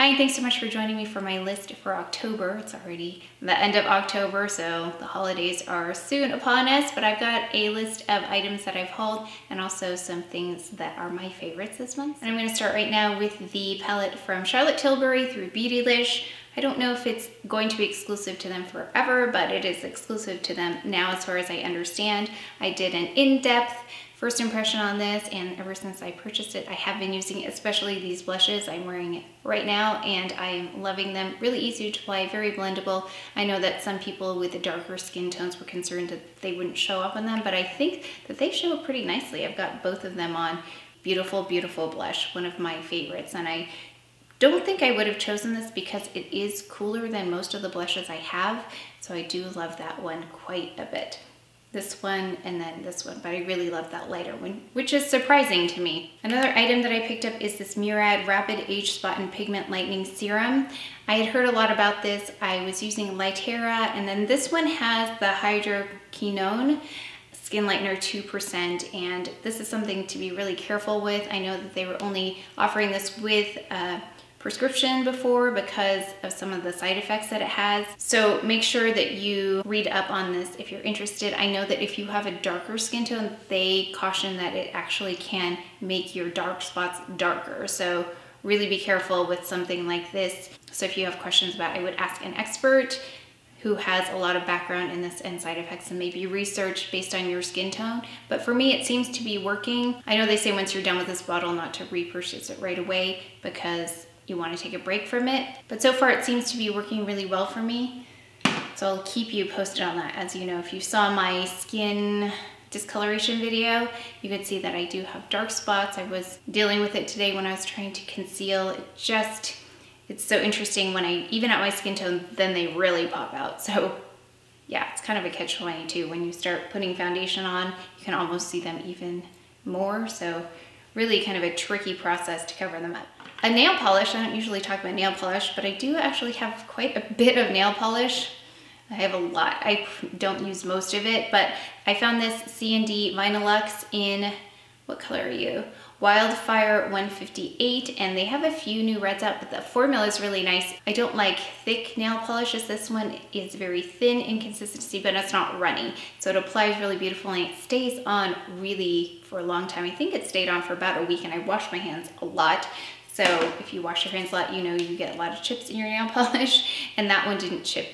Hi, and thanks so much for joining me for my list for October. It's already the end of October, so the holidays are soon upon us, but I've got a list of items that I've hauled and also some things that are my favorites this month. And I'm gonna start right now with the palette from Charlotte Tilbury through Beautylish. I don't know if it's going to be exclusive to them forever, but it is exclusive to them now as far as I understand. I did an in-depth first impression on this, and ever since I purchased it, I have been using it, especially these blushes. I'm wearing it right now, and I'm loving them. Really easy to apply, very blendable. I know that some people with the darker skin tones were concerned that they wouldn't show up on them, but I think that they show up pretty nicely. I've got both of them on. Beautiful, beautiful blush, one of my favorites, and I don't think I would have chosen this because it is cooler than most of the blushes I have, so I do love that one quite a bit. This one and then this one, but I really love that lighter one, which is surprising to me. Another item that I picked up is this MURAD Rapid Age Spot and Pigment Lightening Serum. I had heard a lot about this. I was using Lightera, and then this one has the hydroquinone skin lightener 2%, and this is something to be really careful with. I know that they were only offering this with prescription before because of some of the side effects that it has. So make sure that you read up on this if you're interested. I know that if you have a darker skin tone, they caution that it actually can make your dark spots darker. So really be careful with something like this. So if you have questions about it, I would ask an expert who has a lot of background in this and side effects, and maybe research based on your skin tone. But for me, it seems to be working. I know they say once you're done with this bottle not to repurchase it right away because you want to take a break from it. But so far it seems to be working really well for me. So I'll keep you posted on that. As you know, if you saw my skin discoloration video, you could see that I do have dark spots. I was dealing with it today when I was trying to conceal. It's so interesting when I even at my skin tone, then they really pop out. So yeah, it's kind of a catch-22. When you start putting foundation on, you can almost see them even more. So really kind of a tricky process to cover them up. A nail polish, I don't usually talk about nail polish, but I do actually have quite a bit of nail polish. I have a lot. I don't use most of it, but I found this C&D Vinylux in, what color are you? Wildfire 158, and they have a few new reds out, but the formula is really nice. I don't like thick nail polishes. This one is very thin in consistency, but it's not runny. So it applies really beautifully. It stays on really for a long time. I think it stayed on for about a week, and I wash my hands a lot. So if you wash your hands a lot, you know you get a lot of chips in your nail polish, and that one didn't chip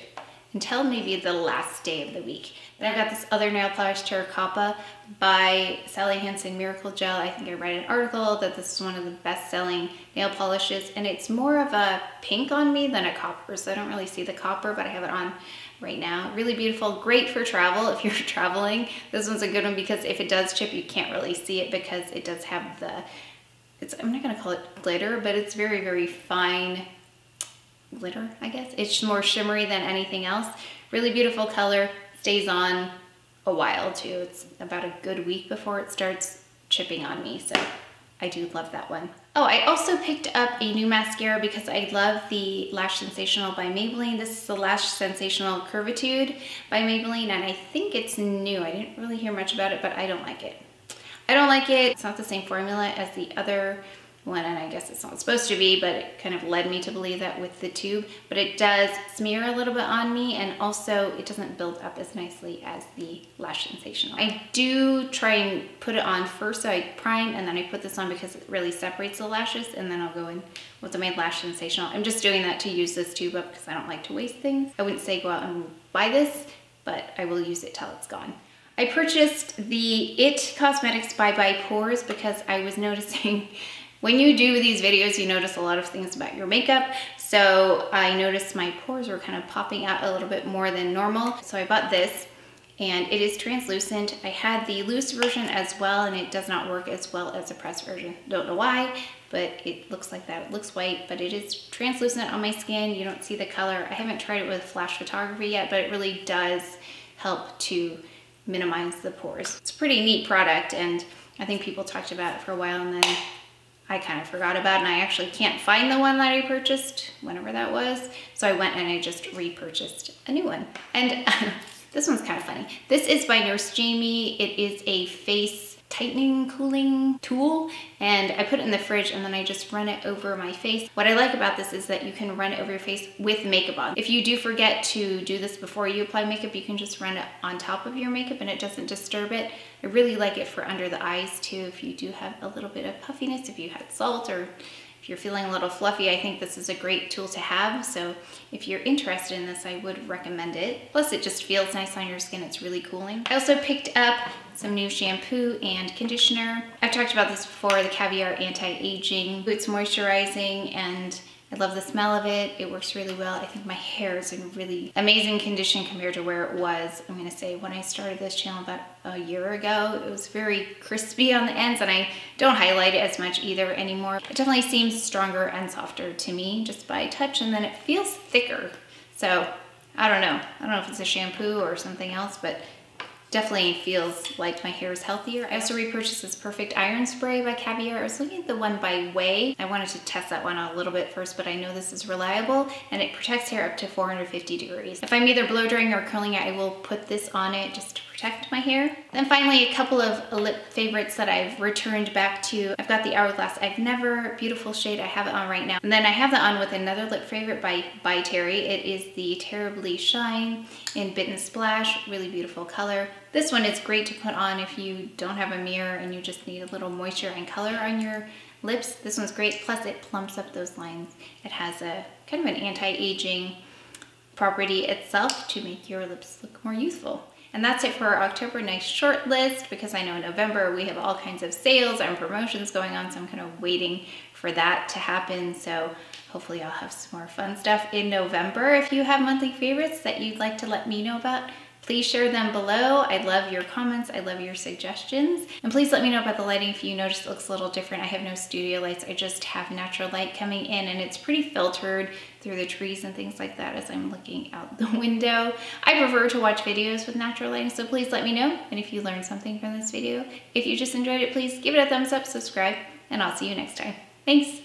until maybe the last day of the week. Then I got this other nail polish, Terra-Coppa by Sally Hansen Miracle Gel. I think I read an article that this is one of the best-selling nail polishes, and it's more of a pink on me than a copper, so I don't really see the copper, but I have it on right now. Really beautiful, great for travel if you're traveling. This one's a good one because if it does chip, you can't really see it because it does have the, I'm not gonna call it glitter, but it's very, very fine glitter, I guess. It's more shimmery than anything else. Really beautiful color, stays on a while too. It's about a good week before it starts chipping on me, so I do love that one. Oh, I also picked up a new mascara because I love the Lash Sensational by Maybelline. This is the Lash Sensational Curvitude by Maybelline, and I think it's new. I didn't really hear much about it, but I don't like it. I don't like it. It's not the same formula as the other one, and I guess it's not supposed to be, but it kind of led me to believe that with the tube. But it does smear a little bit on me, and also it doesn't build up as nicely as the Lash Sensational. I do try and put it on first, so I prime, and then I put this on because it really separates the lashes, and then I'll go in with my Lash Sensational. I'm just doing that to use this tube up because I don't like to waste things. I wouldn't say go out and buy this, but I will use it till it's gone. I purchased the IT Cosmetics Bye Pores because I was noticing when you do these videos, you notice a lot of things about your makeup. So I noticed my pores were kind of popping out a little bit more than normal. So I bought this, and it is translucent. I had the loose version as well, and it does not work as well as the pressed version. Don't know why, but it looks like that. It looks white, but it is translucent on my skin. You don't see the color. I haven't tried it with flash photography yet, but it really does help to minimize the pores. It's a pretty neat product, and I think people talked about it for a while, and then I kind of forgot about it, and I actually can't find the one that I purchased, whenever that was. So I went and I just repurchased a new one. And this one's kind of funny. This is by Nurse Jamie. It is a face tightening cooling tool, and I put it in the fridge and then I just run it over my face. What I like about this is that you can run it over your face with makeup on. If you do forget to do this before you apply makeup, you can just run it on top of your makeup and it doesn't disturb it. I really like it for under the eyes too, if you do have a little bit of puffiness, if you had salt, or if you're feeling a little fluffy. I think this is a great tool to have. So if you're interested in this, I would recommend it. Plus it just feels nice on your skin. It's really cooling. I also picked up some new shampoo and conditioner. I've talked about this before, the Caviar Anti-Aging. It's moisturizing and I love the smell of it. It works really well. I think my hair is in really amazing condition compared to where it was. I'm gonna say when I started this channel about a year ago, it was very crispy on the ends and I don't highlight it as much either anymore. It definitely seems stronger and softer to me just by touch, and then it feels thicker. So I don't know. I don't know if it's a shampoo or something else, but definitely feels like my hair is healthier. I also repurchased this Perfect Iron Spray by Caviar. I was looking at the one by Way. I wanted to test that one out a little bit first, but I know this is reliable and it protects hair up to 450 degrees. If I'm either blow drying or curling it, I will put this on it just to protect my hair. Then finally, a couple of lip favorites that I've returned back to. I've got the Hourglass I've Never, beautiful shade. I have it on right now. And then I have that on with another lip favorite by Terry. It is the Terrybly Shine in Bitten Splash, really beautiful color. This one is great to put on if you don't have a mirror and you just need a little moisture and color on your lips. This one's great, plus it plumps up those lines. It has a kind of an anti-aging property itself to make your lips look more youthful. And that's it for our October nice short list, because I know in November we have all kinds of sales and promotions going on, so I'm kind of waiting for that to happen. So hopefully I'll have some more fun stuff in November. If you have monthly favorites that you'd like to let me know about, please share them below. I love your comments. I love your suggestions. And please let me know about the lighting if you notice it looks a little different. I have no studio lights. I just have natural light coming in and it's pretty filtered through the trees and things like that as I'm looking out the window. I prefer to watch videos with natural lighting, so please let me know. And if you learned something from this video, if you just enjoyed it, please give it a thumbs up, subscribe, and I'll see you next time. Thanks.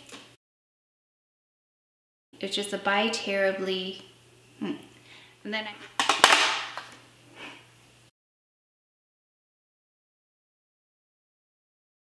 It's just a by Terrybly. And then